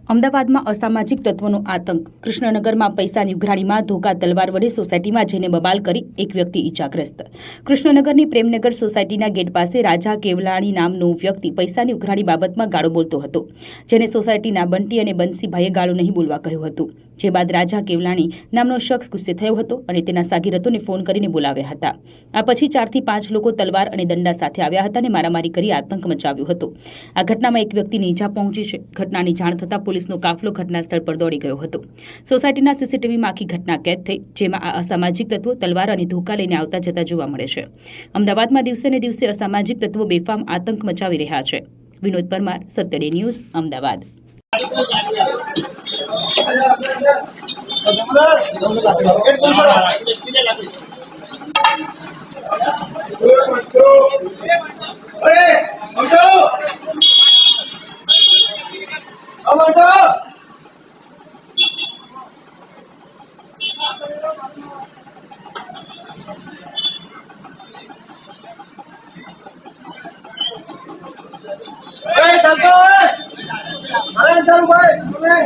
અમદાવાદમાં અસામાજિક તત્વોનો આતંક। કૃષ્ણનગરમાં પૈસાની ઉઘરાણીમાં ધોકા તલવાર વડે સોસાયટીમાં જઈને બબાલ કરી એક વ્યક્તિ ઈજાગ્રસ્ત। કૃષ્ણનગરની પ્રેમનગર સોસાયટીના ગેટ પાસે રાજા કેવલાણી નામનો વ્યક્તિ પૈસાની ઉઘરાણી બાબતમાં ગાળો બોલતો હતો, જેને સોસાયટીના બંટી અને બંસીભાઈએ ગાળો નહીં બોલવા કહ્યું હતું। જે બાદ રાજા કેવલાણી નામનો શખ્સ ગુસ્સે થયો હતો અને તેના સાગીરતોને ફોન કરીને બોલાવ્યા હતા। આ પછી 4 થી 5 લોકો તલવાર અને દંડા સાથે આવ્યા હતા અને મારામારી કરી આતંક મચાવ્યો હતો। આ ઘટનામાં એક વ્યક્તિને ઈજા પહોંચી છે। ઘટનાની જાણ થતાં પોલીસનો કાફલો ઘટના સ્થળ પર દોડી ગયો હતો। સોસાયટીના સીસીટીવીમાં આખી ઘટના કેદ થઈ, જેમાં આ અસામાજિક તત્વો તલવાર અને ધોકા લઈને આવતા જતા જોવા મળે છે। અમદાવાદમાં દિવસે ને દિવસે અસામાજિક તત્વો બેફામ આતંક મચાવી રહ્યા છે। વિનોદ પરમાર, સત્ય ડે ન્યૂઝ, અમદાવાદ। અરે ચાલ ભાઈ